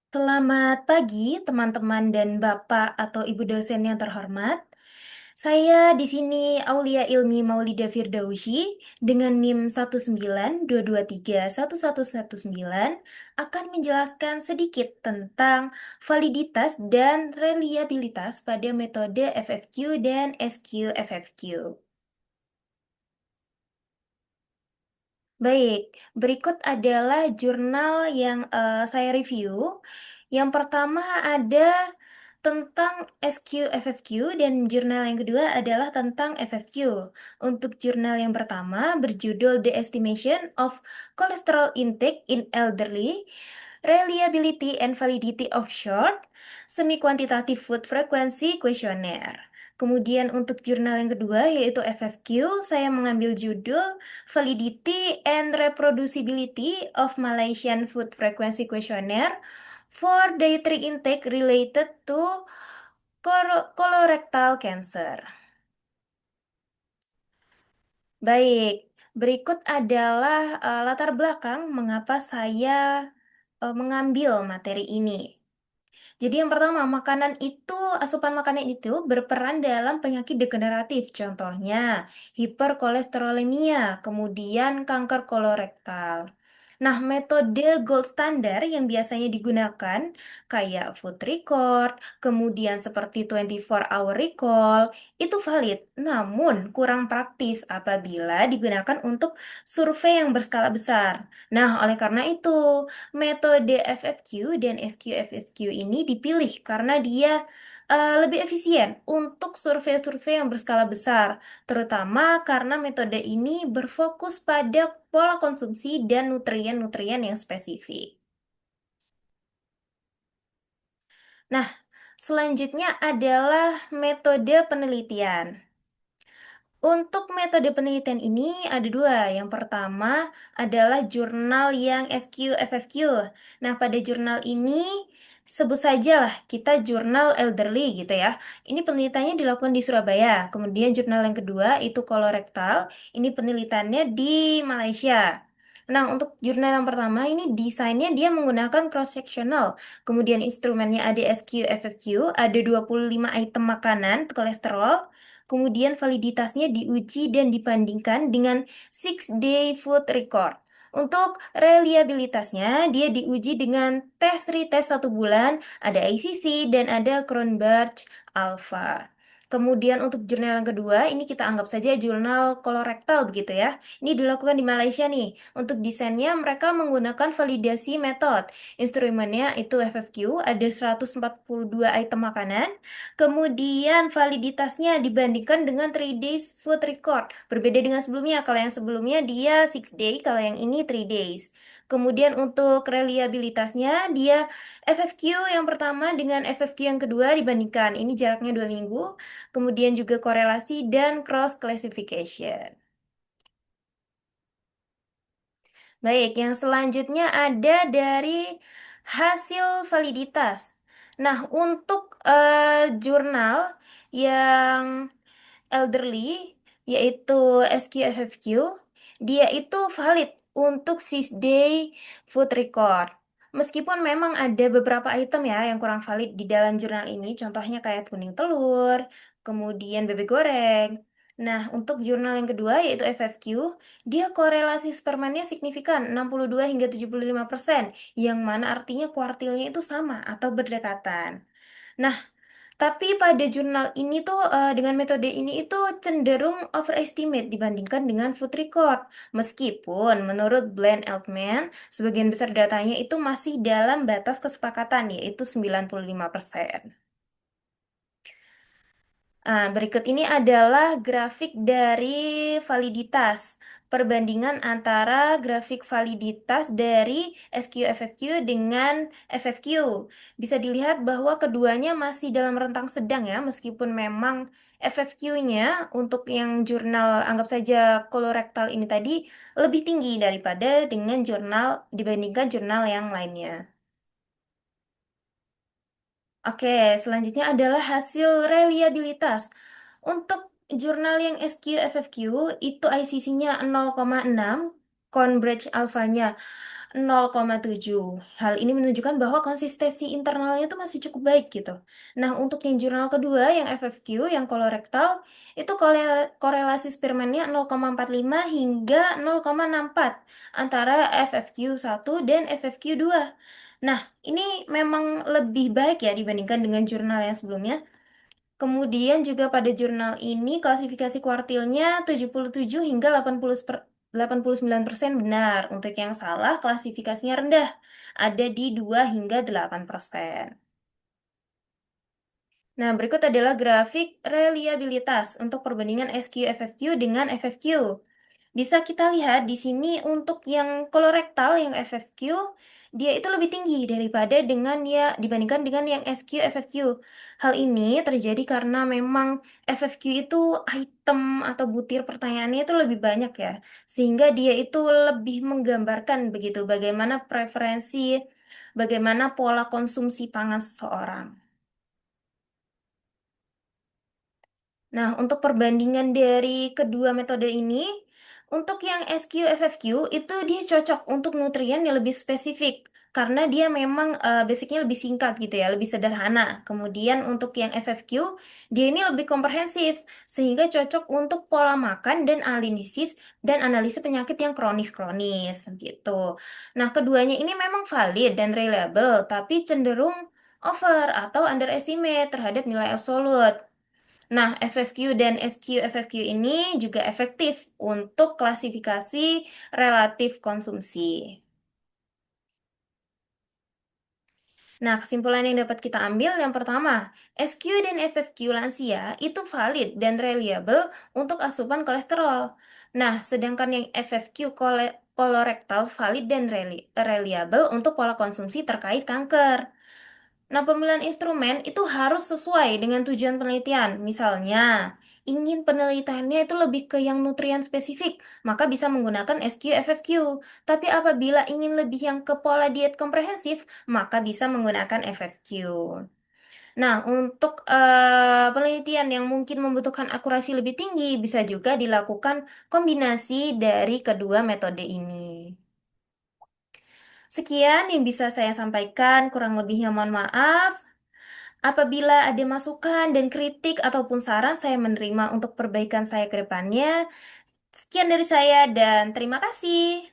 Selamat pagi, teman-teman dan Bapak atau Ibu dosen yang terhormat. Saya di sini Aulia Ilmi Maulida Firdausi dengan NIM 192231119 akan menjelaskan sedikit tentang validitas dan reliabilitas pada metode FFQ dan SQFFQ. Baik, berikut adalah jurnal yang saya review. Yang pertama ada tentang SQFFQ dan jurnal yang kedua adalah tentang FFQ. Untuk jurnal yang pertama berjudul The Estimation of Cholesterol Intake in Elderly, Reliability and Validity of Short, Semi-Quantitative Food Frequency Questionnaire. Kemudian untuk jurnal yang kedua yaitu FFQ, saya mengambil judul Validity and Reproducibility of Malaysian Food Frequency Questionnaire for Dietary Intake Related to Colorectal Cancer. Baik, berikut adalah latar belakang mengapa saya mengambil materi ini. Jadi yang pertama, asupan makanan itu berperan dalam penyakit degeneratif, contohnya hiperkolesterolemia, kemudian kanker kolorektal. Nah, metode gold standar yang biasanya digunakan kayak food record, kemudian seperti 24-hour recall, itu valid, namun kurang praktis apabila digunakan untuk survei yang berskala besar. Nah, oleh karena itu, metode FFQ dan SQFFQ ini dipilih karena dia lebih efisien untuk survei-survei yang berskala besar, terutama karena metode ini berfokus pada pola konsumsi dan nutrien-nutrien yang spesifik. Nah, selanjutnya adalah metode penelitian. Untuk metode penelitian ini ada dua. Yang pertama adalah jurnal yang SQFFQ. Nah, pada jurnal ini sebut saja lah kita jurnal elderly gitu ya. Ini penelitiannya dilakukan di Surabaya. Kemudian jurnal yang kedua itu kolorektal. Ini penelitiannya di Malaysia. Nah, untuk jurnal yang pertama ini desainnya dia menggunakan cross-sectional. Kemudian instrumennya ada SQFFQ, ada 25 item makanan kolesterol. Kemudian validitasnya diuji dan dibandingkan dengan 6-day food record. Untuk reliabilitasnya, dia diuji dengan tes retest 1 bulan, ada ICC dan ada Cronbach Alpha. Kemudian untuk jurnal yang kedua, ini kita anggap saja jurnal kolorektal begitu ya. Ini dilakukan di Malaysia nih. Untuk desainnya mereka menggunakan validasi metode. Instrumennya itu FFQ, ada 142 item makanan. Kemudian validitasnya dibandingkan dengan 3 days food record. Berbeda dengan sebelumnya. Kalau yang sebelumnya dia 6 day, kalau yang ini 3 days. Kemudian untuk reliabilitasnya dia FFQ yang pertama dengan FFQ yang kedua dibandingkan. Ini jaraknya 2 minggu. Kemudian juga korelasi dan cross classification. Baik, yang selanjutnya ada dari hasil validitas. Nah, untuk jurnal yang elderly, yaitu SQFFQ, dia itu valid untuk 6-day food record. Meskipun memang ada beberapa item ya yang kurang valid di dalam jurnal ini, contohnya kayak kuning telur, kemudian bebek goreng. Nah, untuk jurnal yang kedua yaitu FFQ, dia korelasi spermannya signifikan 62 hingga 75%, yang mana artinya kuartilnya itu sama atau berdekatan. Nah, tapi pada jurnal ini tuh dengan metode ini itu cenderung overestimate dibandingkan dengan food record. Meskipun menurut Glenn Eltman, sebagian besar datanya itu masih dalam batas kesepakatan yaitu 95%. Berikut ini adalah grafik dari validitas. Perbandingan antara grafik validitas dari SQFFQ dengan FFQ. Bisa dilihat bahwa keduanya masih dalam rentang sedang ya, meskipun memang FFQ-nya untuk yang jurnal anggap saja kolorektal ini tadi lebih tinggi daripada dengan jurnal dibandingkan jurnal yang lainnya. Oke, selanjutnya adalah hasil reliabilitas. Untuk jurnal yang SQFFQ itu ICC-nya 0,6, Cronbach alfanya 0,7. Hal ini menunjukkan bahwa konsistensi internalnya itu masih cukup baik gitu. Nah, untuk yang jurnal kedua, yang FFQ, yang kolorektal, itu korelasi Spearman-nya 0,45 hingga 0,64 antara FFQ1 dan FFQ2. Nah, ini memang lebih baik ya dibandingkan dengan jurnal yang sebelumnya. Kemudian juga pada jurnal ini klasifikasi kuartilnya 77 hingga 89% benar. Untuk yang salah klasifikasinya rendah, ada di 2 hingga 8%. Nah, berikut adalah grafik reliabilitas untuk perbandingan SQ-FFQ dengan FFQ. Bisa kita lihat di sini untuk yang kolorektal, yang FFQ, dia itu lebih tinggi daripada dengan ya dibandingkan dengan yang SQ FFQ. Hal ini terjadi karena memang FFQ itu item atau butir pertanyaannya itu lebih banyak ya, sehingga dia itu lebih menggambarkan begitu bagaimana preferensi, bagaimana pola konsumsi pangan seseorang. Nah, untuk perbandingan dari kedua metode ini, untuk yang SQ-FFQ itu dia cocok untuk nutrien yang lebih spesifik karena dia memang basicnya lebih singkat gitu ya, lebih sederhana. Kemudian untuk yang FFQ, dia ini lebih komprehensif sehingga cocok untuk pola makan dan analisis analisa penyakit yang kronis-kronis gitu. Nah, keduanya ini memang valid dan reliable, tapi cenderung over atau underestimate terhadap nilai absolut. Nah, FFQ dan SQ-FFQ ini juga efektif untuk klasifikasi relatif konsumsi. Nah, kesimpulan yang dapat kita ambil yang pertama, SQ dan FFQ lansia itu valid dan reliable untuk asupan kolesterol. Nah, sedangkan yang FFQ kolorektal valid dan reliable untuk pola konsumsi terkait kanker. Nah, pemilihan instrumen itu harus sesuai dengan tujuan penelitian. Misalnya, ingin penelitiannya itu lebih ke yang nutrien spesifik, maka bisa menggunakan SQ-FFQ. Tapi apabila ingin lebih yang ke pola diet komprehensif, maka bisa menggunakan FFQ. Nah, untuk penelitian yang mungkin membutuhkan akurasi lebih tinggi, bisa juga dilakukan kombinasi dari kedua metode ini. Sekian yang bisa saya sampaikan, kurang lebihnya mohon maaf. Apabila ada masukan dan kritik ataupun saran, saya menerima untuk perbaikan saya ke depannya. Sekian dari saya dan terima kasih.